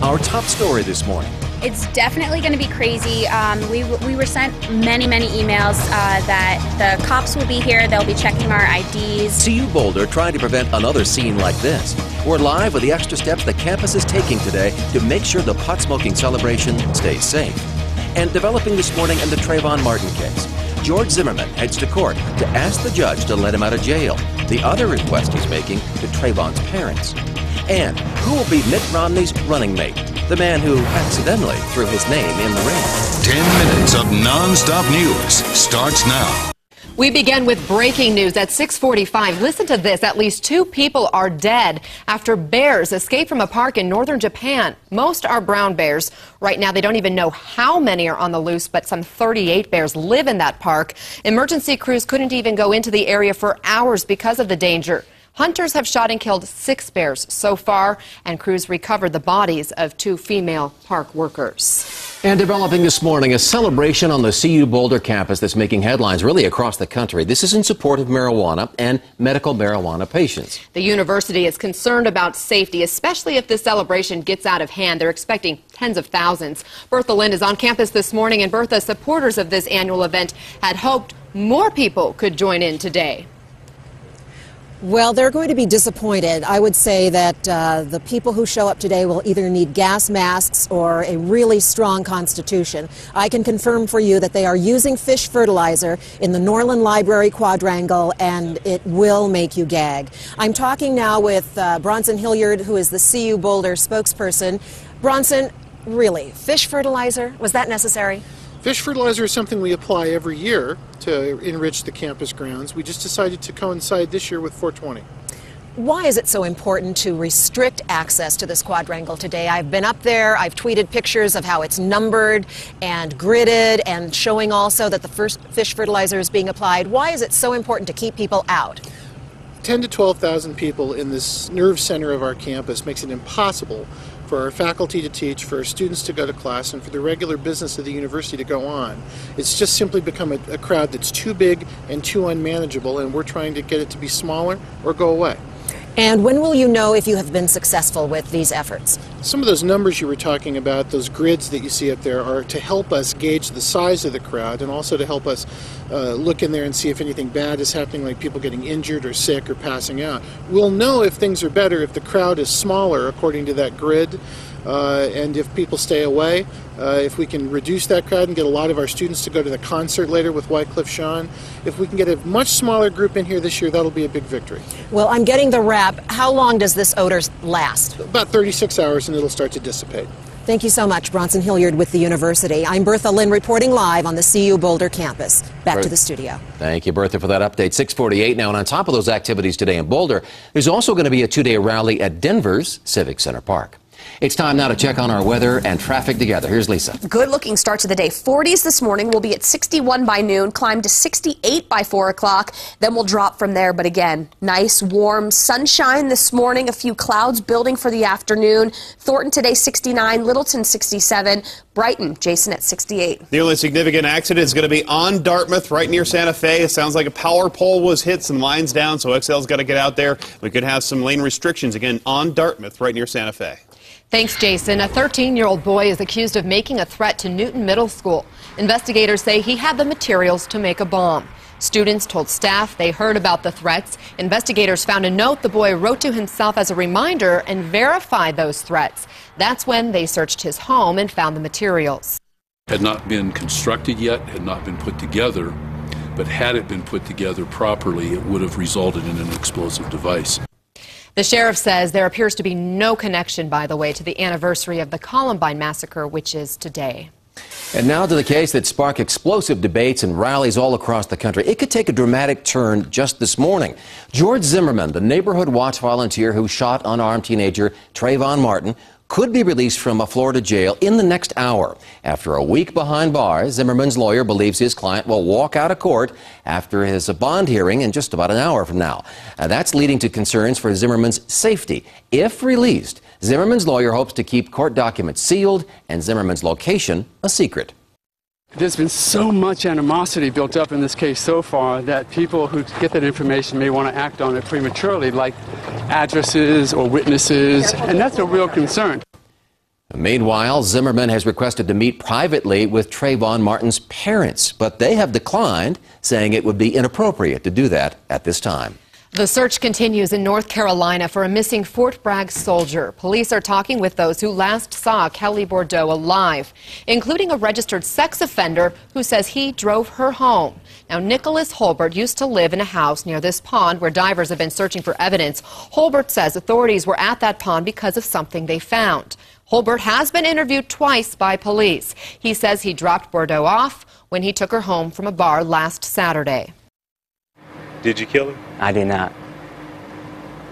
our top story this morning. It's definitely going to be crazy. We were sent many emails that the cops will be here. They'll be checking our IDs. CU Boulder trying to prevent another scene like this. We're live with the extra steps the campus is taking today to make sure the pot-smoking celebration stays safe. And developing this morning in the Trayvon Martin case, George Zimmerman heads to court to ask the judge to let him out of jail. The other request he's making to Trayvon's parents. And who will be Mitt Romney's running mate? The man who accidentally threw his name in the ring. 10 minutes of non-stop news starts now. We begin with breaking news at 6:45. Listen to this. At least 2 people are dead after bears escaped from a park in northern Japan. Most are brown bears. Right now, they don't even know how many are on the loose, but some 38 bears live in that park. Emergency crews couldn't even go into the area for hours because of the danger. Hunters have shot and killed 6 bears so far, and crews recovered the bodies of 2 female park workers. And developing this morning, a celebration on the CU Boulder campus that's making headlines really across the country. This is in support of marijuana and medical marijuana patients. The university is concerned about safety, especially if this celebration gets out of hand. They're expecting tens of thousands. Bertha Lind is on campus this morning, and Bertha, supporters of this annual event had hoped more people could join in today. Well, they're going to be disappointed. I would say that the people who show up today will either need gas masks or a really strong constitution. I can confirm for you that they are using fish fertilizer in the Norland Library quadrangle, and it will make you gag. I'm talking now with Bronson Hilliard, who is the CU Boulder spokesperson. Bronson, really, fish fertilizer, was that necessary? Fish fertilizer is something we apply every year to enrich the campus grounds. We just decided to coincide this year with 420. Why is it so important to restrict access to this quadrangle today? I've been up there, I've tweeted pictures of how it's numbered and gridded and showing also that the first fish fertilizer is being applied. Why is it so important to keep people out? 10 to 12,000 people in this nerve center of our campus makes it impossible for our faculty to teach, for our students to go to class, and for the regular business of the university to go on. It's just simply become a crowd that's too big and too unmanageable, and we're trying to get it to be smaller or go away. And when will you know if you have been successful with these efforts? Some of those numbers you were talking about, those grids that you see up there, are to help us gauge the size of the crowd and also to help us look in there and see if anything bad is happening, like people getting injured or sick or passing out. We'll know if things are better if the crowd is smaller according to that grid, and if people stay away. If we can reduce that crowd and get a lot of our students to go to the concert later with Wycliffe Jean, if we can get a much smaller group in here this year, that'll be a big victory. Well, I'm getting the wrap. How long does this odor last? About 36 hours, and it'll start to dissipate. Thank you so much, Bronson Hilliard with the university. I'm Bertha Lind reporting live on the CU Boulder campus. Back to the studio. Thank you, Bertha, for that update. 6:48 now, and on top of those activities today in Boulder, there's also going to be a 2-day rally at Denver's Civic Center Park. It's time now to check on our weather and traffic together. Here's Lisa. Good looking start to the day. 40s this morning. We'll be at 61 by noon, climb to 68 by 4 o'clock. Then we'll drop from there. But again, nice, warm sunshine this morning. A few clouds building for the afternoon. Thornton today 69, Littleton 67, Brighton, Jason at 68. The only significant accident is going to be on Dartmouth, right near Santa Fe. It sounds like a power pole was hit, some lines down, so XL's got to get out there. We could have some lane restrictions again on Dartmouth, right near Santa Fe. Thanks, Jason. A 13-year-old boy is accused of making a threat to Newton Middle School. Investigators say he had the materials to make a bomb. Students told staff they heard about the threats. Investigators found a note the boy wrote to himself as a reminder and verified those threats. That's when they searched his home and found the materials. Had not been constructed yet, had not been put together, but had it been put together properly, it would have resulted in an explosive device. The sheriff says there appears to be no connection, by the way, to the anniversary of the Columbine massacre, which is today. And now to the case that sparked explosive debates and rallies all across the country. It could take a dramatic turn just this morning. George Zimmerman, the neighborhood watch volunteer who shot unarmed teenager Trayvon Martin, could be released from a Florida jail in the next hour. After a week behind bars, Zimmerman's lawyer believes his client will walk out of court after his bond hearing in just about an hour from now. That's leading to concerns for Zimmerman's safety. If released, Zimmerman's lawyer hopes to keep court documents sealed and Zimmerman's location a secret. There's been so much animosity built up in this case so far that people who get that information may want to act on it prematurely, like addresses or witnesses, and that's a real concern. Meanwhile, Zimmerman has requested to meet privately with Trayvon Martin's parents, but they have declined, saying it would be inappropriate to do that at this time. The search continues in North Carolina for a missing Fort Bragg soldier. Police are talking with those who last saw Kelly Bordeaux alive, including a registered sex offender who says he drove her home. Now, Nicholas Holbert used to live in a house near this pond where divers have been searching for evidence. Holbert says authorities were at that pond because of something they found. Holbert has been interviewed twice by police. He says he dropped Bordeaux off when he took her home from a bar last Saturday. Did you kill her? I did not.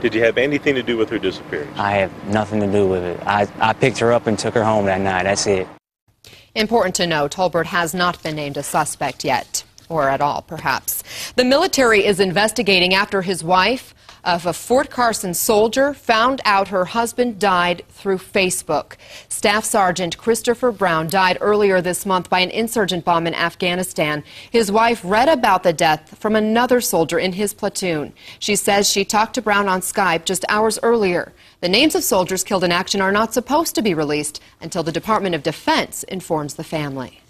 Did you have anything to do with her disappearance? I have nothing to do with it. I picked her up and took her home that night. That's it. Important to note, Holbert has not been named a suspect yet, or at all, perhaps. The military is investigating after his wife of a Fort Carson soldier found out her husband died through Facebook. Staff Sergeant Christopher Brown died earlier this month by an insurgent bomb in Afghanistan. His wife read about the death from another soldier in his platoon. She says she talked to Brown on Skype just hours earlier. The names of soldiers killed in action are not supposed to be released until the Department of Defense informs the family.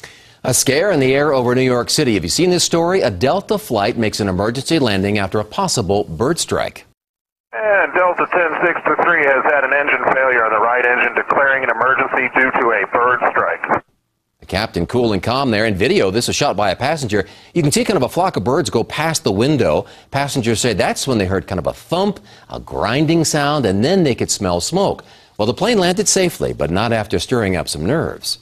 A scare in the air over New York City. Have you seen this story? A Delta flight makes an emergency landing after a possible bird strike. And Delta 10623 has had an engine failure on the right engine, declaring an emergency due to a bird strike. The captain cool and calm there. In video, this is shot by a passenger. You can see kind of a flock of birds go past the window. Passengers say that's when they heard kind of a thump, a grinding sound, and then they could smell smoke. Well, the plane landed safely, but not after stirring up some nerves.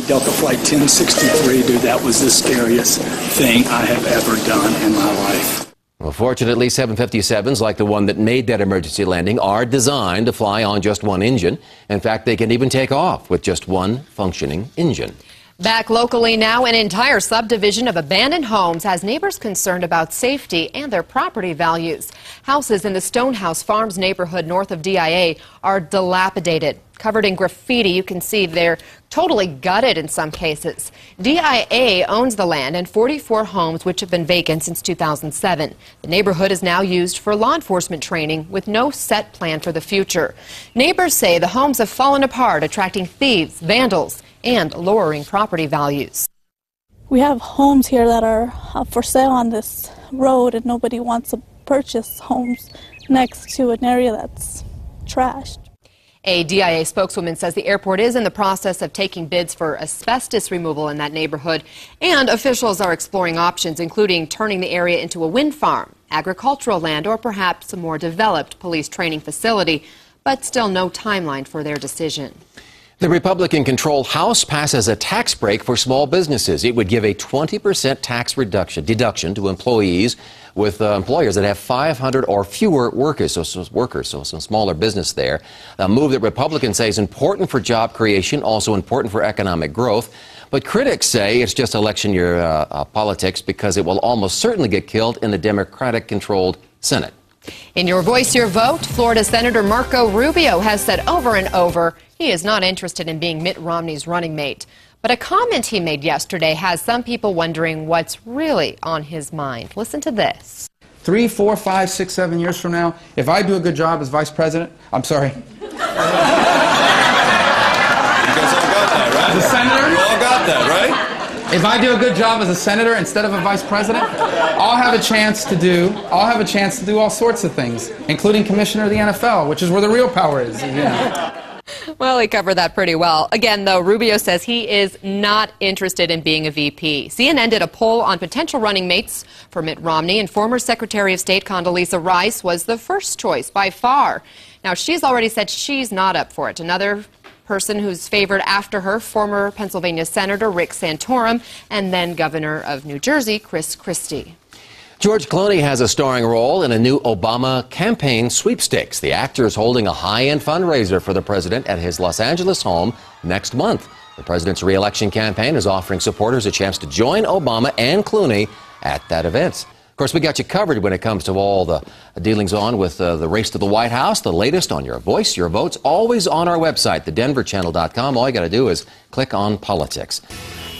Delta Flight 1063, dude, that was the scariest thing I have ever done in my life. Well, fortunately, 757s like the one that made that emergency landing are designed to fly on just one engine. In fact, they can even take off with just one functioning engine. Back locally now, an entire subdivision of abandoned homes has neighbors concerned about safety and their property values. Houses in the Stonehouse Farms neighborhood north of DIA are dilapidated. Covered in graffiti, you can see they're totally gutted in some cases. DIA owns the land and 44 homes which have been vacant since 2007. The neighborhood is now used for law enforcement training with no set plan for the future. Neighbors say the homes have fallen apart, attracting thieves, vandals, and lowering property values. We have homes here that are for sale on this road, and nobody wants to purchase homes next to an area that's trashed. A DIA spokeswoman says the airport is in the process of taking bids for asbestos removal in that neighborhood, and officials are exploring options, including turning the area into a wind farm, agricultural land, or perhaps a more developed police training facility, but still no timeline for their decision. The Republican-controlled House passes a tax break for small businesses. It would give a 20% tax deduction to employees with employers that have 500 or fewer workers, so some smaller business there. A move that Republicans say is important for job creation, also important for economic growth. But critics say it's just election year politics because it will almost certainly get killed in the Democratic-controlled Senate. In Your Voice, Your Vote, Florida Senator Marco Rubio has said over and over he is not interested in being Mitt Romney's running mate. But a comment he made yesterday has some people wondering what's really on his mind. Listen to this. 3, 4, 5, 6, 7 years from now, if I do a good job as vice president, I'm sorry. You guys all got that, right? As a senator? You all got that, right? If I do a good job as a senator instead of a vice president, I'll have a chance to do all sorts of things, including commissioner of the NFL, which is where the real power is. Yeah. Well, he covered that pretty well. Again, though, Rubio says he is not interested in being a VP. CNN did a poll on potential running mates for Mitt Romney, and former Secretary of State Condoleezza Rice was the first choice by far. Now, she's already said she's not up for it. Another person who's favored after her, former Pennsylvania Senator Rick Santorum, and then Governor of New Jersey, Chris Christie. George Clooney has a starring role in a new Obama campaign sweepstakes. The actor is holding a high-end fundraiser for the president at his Los Angeles home next month. The president's re-election campaign is offering supporters a chance to join Obama and Clooney at that event. Of course, we got you covered when it comes to all the dealings on with the race to the White House. The latest on Your Voice, Your Vote's always on our website, thedenverchannel.com. All you got to do is click on politics.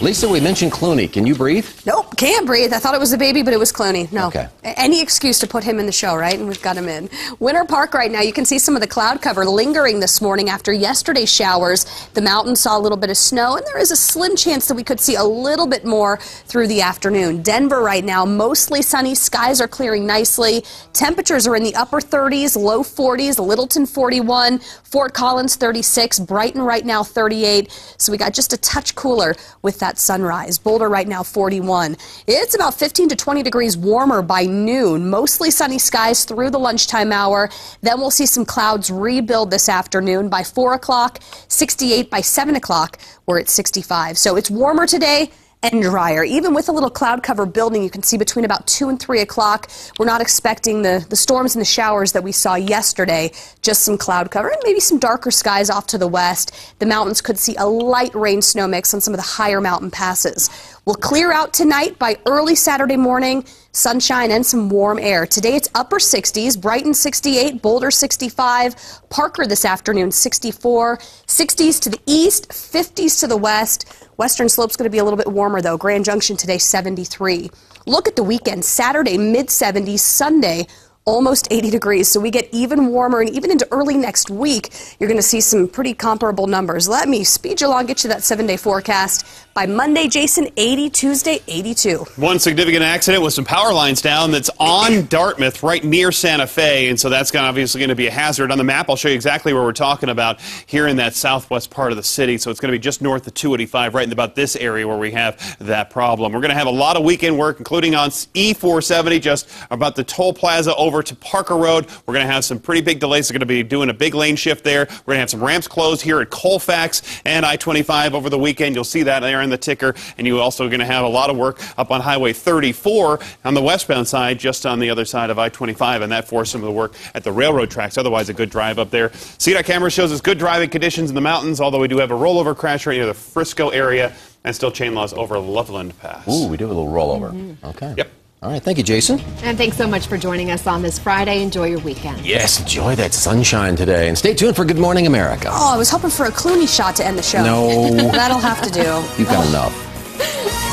Lisa, we mentioned Clooney. Can you breathe? Nope, can't breathe. I thought it was the baby, but it was Clooney. No. Okay. Any excuse to put him in the show, right? And we've got him in. Winter Park right now, you can see some of the cloud cover lingering this morning after yesterday's showers. The mountains saw a little bit of snow, and there is a slim chance that we could see a little bit more through the afternoon. Denver right now, mostly sunny. Skies are clearing nicely. Temperatures are in the upper 30s, low 40s. Littleton 41, Fort Collins 36, Brighton right now 38. So we got just a touch cooler with that sunrise. Boulder right now 41. It's about 15 to 20 degrees warmer by noon. Mostly sunny skies through the lunchtime hour. Then we'll see some clouds rebuild this afternoon by 4 o'clock, 68 by 7 o'clock. We're at 65. So it's warmer today and drier. Even with a little cloud cover building, you can see between about 2 and 3 o'clock. We're not expecting the storms and the showers that we saw yesterday. Just some cloud cover and maybe some darker skies off to the west. The mountains could see a light rain snow mix on some of the higher mountain passes. We'll clear out tonight by early Saturday morning. Sunshine and some warm air. Today it's upper 60s, Brighton 68, Boulder 65, Parker this afternoon 64, 60s to the east, 50s to the west. Western Slope's going to be a little bit warmer though. Grand Junction today 73. Look at the weekend. Saturday mid 70s, Sunday almost 80 degrees. So we get even warmer, and even into early next week, you're going to see some pretty comparable numbers. Let me speed you along, get you that 7-day forecast. By Monday, Jason, 80, Tuesday, 82. One significant accident with some power lines down that's on Dartmouth, right near Santa Fe, and so that's obviously going to be a hazard. On the map, I'll show you exactly where we're talking about here in that southwest part of the city. So it's going to be just north of 285, right in about this area where we have that problem. We're going to have a lot of weekend work, including on E470, just about the toll plaza over to Parker Road. We're going to have some pretty big delays. They're going to be doing a big lane shift there. We're going to have some ramps closed here at Colfax and I-25 over the weekend. You'll see that there in the ticker. And you're also going to have a lot of work up on Highway 34 on the westbound side, just on the other side of I-25, and that forced some of the work at the railroad tracks. Otherwise, a good drive up there. CDOT camera shows us good driving conditions in the mountains, although we do have a rollover crash right near the Frisco area and still chain loss over Loveland Pass. Ooh, we do have a little rollover. Okay. Yep. All right, thank you, Jason. And thanks so much for joining us on this Friday. Enjoy your weekend. Yes, enjoy that sunshine today. And stay tuned for Good Morning America. Oh, I was hoping for a Clooney shot to end the show. No. That'll have to do. You've got enough.